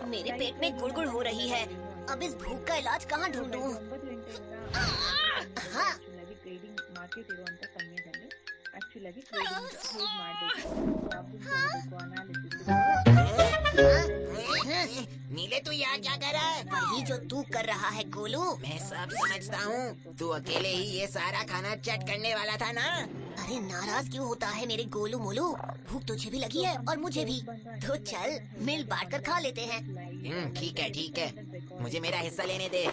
मेरे पेट में गुड़गुड़ हो रही है। अब इस भूख का इलाज कहाँ ढूंढूं? हाँ। नीले तू यहाँ क्या कर रहा है? वही जो तू कर रहा है गोलू। मैं सब समझता हूँ, तू अकेले ही ये सारा खाना चट करने वाला था ना। अरे नाराज क्यों होता है मेरे गोलू मोलू? भूख तुझे भी लगी है और मुझे भी, तो चल मिल बांट कर खा लेते हैं। ठीक है ठीक है, मुझे मेरा हिस्सा लेने दे।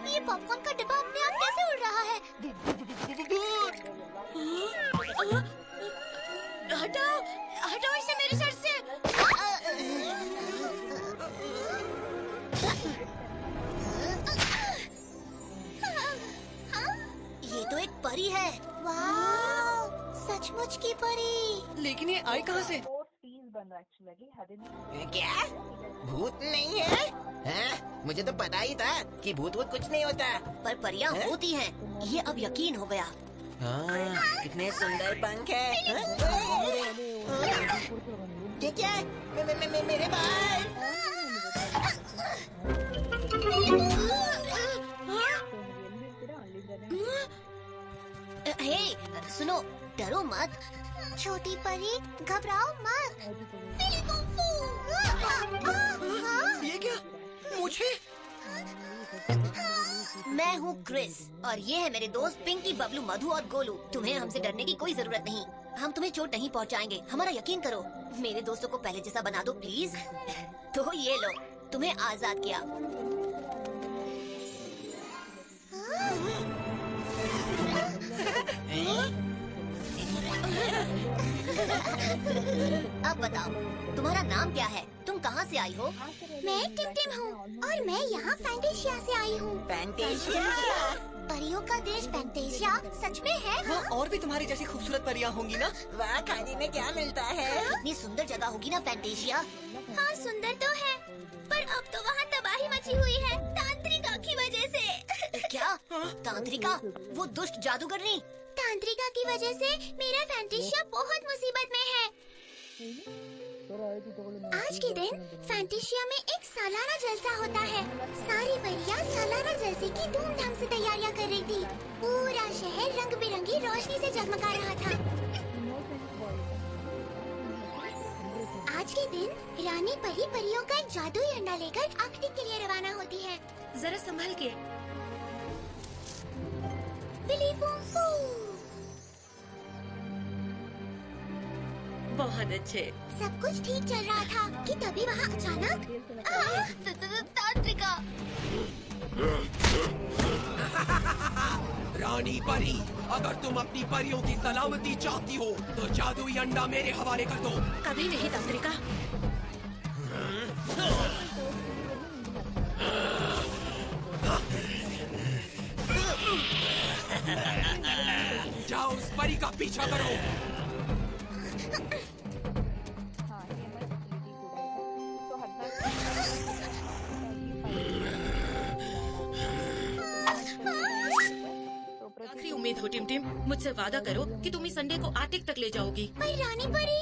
ये पॉपकॉर्न का डिब्बा अपने आप कैसे उड़ रहा है? हटाओ हटाओ इसे मेरे सर से। ये तो एक परी है। वाह, सचमुच की परी। लेकिन ये आई कहाँ से? क्या भूत नहीं है? हाँ? मुझे तो पता ही था कि भूत वूत कुछ नहीं होता। पर परियां होती हैं, ये अब यकीन हो गया। हाँ, कितने सुंदर पंख है। ये क्या है? मेरे बाल। हे, सुनो, डरो मत। छोटी परी, घबराओ मत। ये क्या? मुझे? मैं हूँ क्रिस और ये है मेरे दोस्त पिंकी, बबलू, मधु और गोलू। तुम्हें हमसे डरने की कोई जरूरत नहीं। हम तुम्हें चोट नहीं पहुँचाएंगे, हमारा यकीन करो। मेरे दोस्तों को पहले जैसा बना दो प्लीज। तो ये लो, तुम्हें आजाद किया। अब बताओ, तुम्हारा नाम क्या है? तुम कहाँ से आई हो? मैं टिम हूँ और मैं यहाँ फैंटेशिया से आई हूँ। फैंटेशिया? परियों का देश फैंटेशिया सच में है? हाँ, और भी तुम्हारी जैसी खूबसूरत परियां होंगी ना? वहाँ खाने में क्या मिलता है? इतनी सुंदर जगह होगी ना फैंटेशिया। हाँ सुंदर तो है, पर अब तो वहाँ तबाही मची हुई है तांत्रिका की वजह से। क्या? तांत्रिका? वो दुष्ट जादूगरनी? तांत्रिका की वजह से मेरा फैंटेशिया बहुत मुसीबत में है। आज के दिन फैंटेशिया में एक सालाना जलसा होता है। सारी परियां सालाना जलसे की धूमधाम से तैयारियां कर रही थी। पूरा शहर रंग बिरंगी रोशनी से जगमगा रहा था। आज के दिन रानी परी परियों का एक जादुई अंडा लेकर आर्कटिक के लिए रवाना होती है। जरा संभल के। बहुत अच्छे। सब कुछ ठीक चल रहा था कि तभी वहाँ अचानक तांत्रिका। रानी परी, अगर तुम अपनी परियों की सलामती चाहती हो तो जादुई अंडा मेरे हवाले कर दो। कभी नहीं तांत्रिका। जाओ उस परी का पीछा करो। आखिरी उम्मीद हो टिम, मुझसे वादा करो कि तुम इस अंडे को आर्कटिक तक ले जाओगी। पर रानी परी।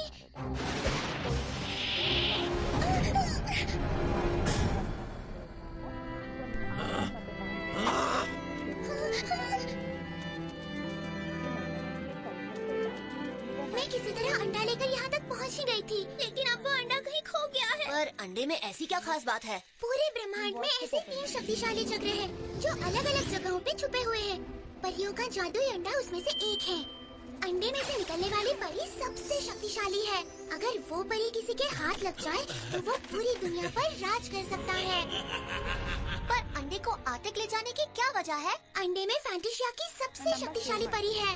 मैं किसी तरह अंडा लेकर यहाँ तक पहुँच ही गई थी, लेकिन अब वो अंडा कहीं खो गया है। पर अंडे में ऐसी क्या खास बात है? पूरे ब्रह्मांड में ऐसे 3 शक्तिशाली चक्र हैं, जो अलग अलग जगहों पे छुपे हुए हैं। परियों का जादुई अंडा उसमें से एक है। अंडे में से निकलने वाली परी सबसे शक्तिशाली है। अगर वो परी किसी के हाथ लग जाए तो वो पूरी दुनिया पर राज कर सकता है। पर अंडे को आर्कटिक ले जाने की क्या वजह है? अंडे में फैंटेशिया की सबसे शक्तिशाली परी है।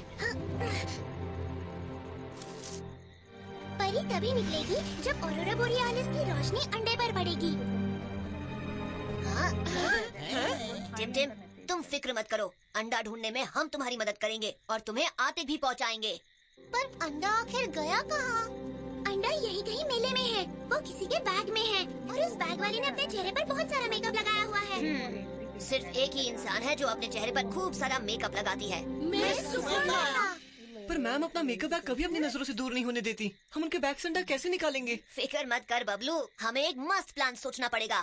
परी तभी निकलेगी जब ऑरोरा बोरियालिस की रोशनी अंडे पर पड़ेगी। टिम, तुम फिक्र मत करो, अंडा ढूंढने में हम तुम्हारी मदद करेंगे और तुम्हें आर्कटिक भी पहुंचाएंगे। पर अंडा आखिर गया कहाँ? अंडा यही कहीं मेले में है। वो किसी के बैग में है और उस बैग वाली ने अपने चेहरे पर बहुत सारा मेकअप लगाया हुआ है। सिर्फ एक ही इंसान है जो अपने चेहरे पर खूब सारा मेकअप लगाती है। मैं सुपर्णा। पर मैम अपना मेकअप बैग कभी अपनी नजरों से दूर नहीं होने देती। हम उनके बैग से अंडा कैसे निकालेंगे? फिक्र मत कर बबलू, हमें एक मस्त प्लान सोचना पड़ेगा।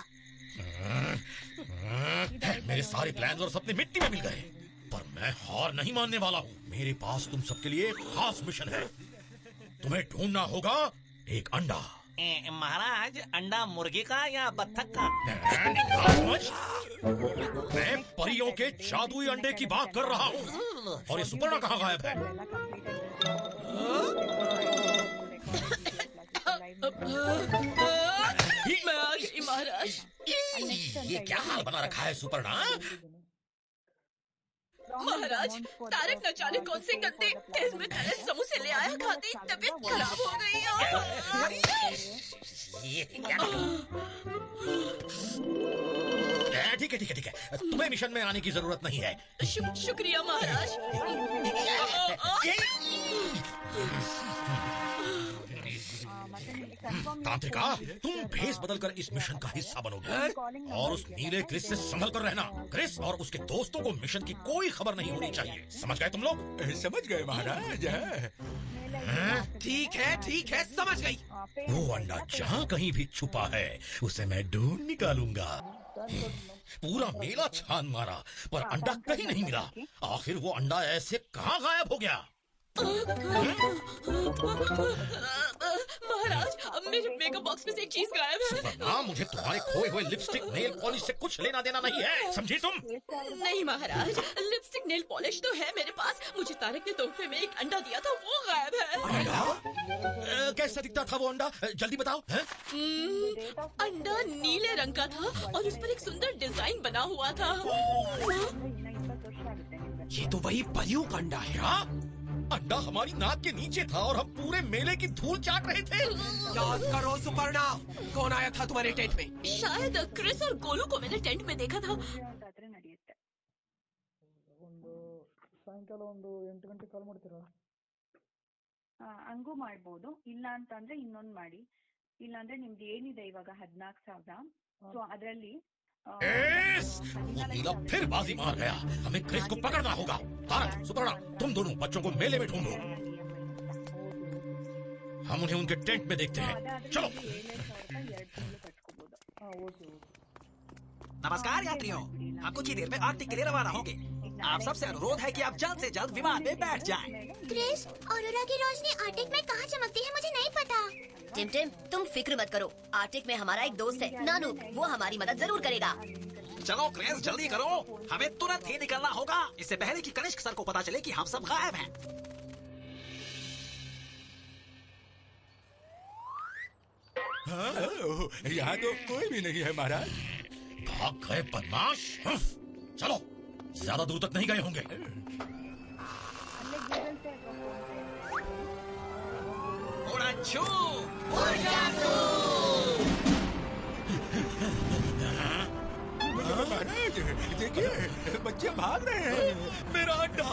मेरे सारे प्लान और सपने मिट्टी में मिल गए, पर मैं हार नहीं मानने वाला हूँ। मेरे पास तुम सबके लिए एक खास मिशन है। तुम्हें ढूंढना होगा एक अंडा। महाराज, अंडा मुर्गी का या बत्तख का? मैं परियों के जादुई अंडे की बात कर रहा हूँ। और ये सुपर्णा कहाँ गायब है? मैं आ गई महाराज। ये क्या हाल बना रखा है सुपर्णा? महाराज, तारक न जाने कौन से गंदे तेल में तले समोसे ले आया, खाते ही तबीयत खराब हो गई। ये क्या? ठीक है ठीक है ठीक है, तुम्हें मिशन में आने की जरूरत नहीं है। शुक्रिया महाराज। तांत्रिका, तुम भेस बदलकर इस मिशन का हिस्सा बनोगे और उस नीले क्रिस से संभल कर रहना। क्रिस और उसके दोस्तों को मिशन की कोई खबर नहीं होनी चाहिए। समझ गए तुम लोग? समझ गए महाराज। ठीक है, समझ गई। वो अंडा जहाँ कहीं भी छुपा है उसे मैं ढूंढ निकालूंगा। पूरा मेला छान मारा पर अंडा कहीं नहीं मिला। आखिर वो अंडा ऐसे कहाँ गायब हो गया? महाराज, मेरे मेकअप बॉक्स में से एक चीज गायब है। सुपर्णा, मुझे तुम्हारे खोए हुए लिपस्टिक नेल पॉलिश से कुछ लेना देना नहीं है, समझी तुम? नहीं महाराज, लिपस्टिक नेल पॉलिश तो है मेरे पास। मुझे तारक ने तोहफे में एक अंडा दिया था, वो गायब है। कैसा दिखता था वो अंडा? जल्दी बताओ। अंडा नीले रंग का था और उस पर एक सुंदर डिजाइन बना हुआ था। ये तो वही परियों का अंडा है। क्या? अंडा हमारी नाक के नीचे था और हम पूरे मेले की धूल चाट रहे थे। याद करो सुपर्णा, कौन आया था तुम्हारे टेंट में? शायद क्रिस और गोलू को मैंने टेंट में देखा था। ಸಾಯಂಕಾಲ ಒಂದು 8 ಗಂಟೆಗೆ ಕಾಲ್ ಮಾಡ್ತೀರಾ? ಹಂಗೂ ಮಾಡ್ಬೋದು. ಇಲ್ಲ ಅಂತಂದ್ರೆ ಇನ್ನೊಂದು ಮಾಡಿ. ಇಲ್ಲಾಂದ್ರೆ ನಿಮ್ದು ಏನಿದೆ ಇವಾಗ 14,000, ಸೊ ಅದರಲ್ಲಿ वो नीला फिर बाजी मार गया। हमें क्रिस को पकड़ना होगा। तारक, सुपर्णा, तुम दोनों बच्चों को मेले में ढूंढो। हम उन्हें उनके टेंट में देखते हैं। चलो। नमस्कार यात्रियों, हम कुछ ही देर में आर्कटिक के लिए रवाना होंगे। आप सबसे अनुरोध है कि आप जल्द से जल्द विमान में बैठ जाएं। क्रिस, ऑरोरा की रोशनी आर्टिक में कहाँ चमकती है मुझे नहीं पता। टिम, तुम फिक्र मत करो। आर्टिक में हमारा एक दोस्त है नानू, वो हमारी मदद जरूर करेगा। चलो क्रिस, जल्दी करो, हमें तुरंत ही निकलना होगा, इससे पहले कि कनिष्क सर को पता चले कि हम सब गायब हैं। यहाँ तो कोई भी नहीं है महाराज। भाग गए बदमाश। चलो, ज्यादा दूर तक नहीं गए होंगे। उड़ाछू! महाराज देखिए, बच्चे भाग रहे हैं। मेरा अंडा!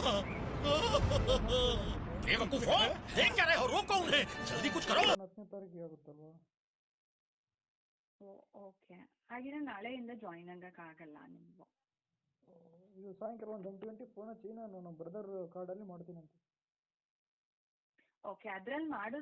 बेवकूफों, देख क्या रहे हो? रोको उन्हें, जल्दी कुछ करो। 10ನೇ ತಾರೀಕಿಗೆ ಆಗುತ್ತಲ್ವಾ? ಓಕೆ, ಹಾಗಿದ್ರೆ ನಾಳೆಯಿಂದ ಜಾಯಿನ್ ಆಗಕ್ಕಾಗಲ್ಲ ನೀವು. ಇದು ಸಾಯಂಕಾಲ ಒಂದು 8 ಗಂಟೆಗೆ ಫೋನ್ ಹಚ್ಚಿ, ನಾನು ನಮ್ಮ ಬ್ರದರ್ ಕಾರ್ಡಲ್ಲಿ ಮಾಡ್ತೀನಂತೆ. ಓಕೆ, ಅದ್ರಲ್ಲಿ ಮಾಡಿದ್ರು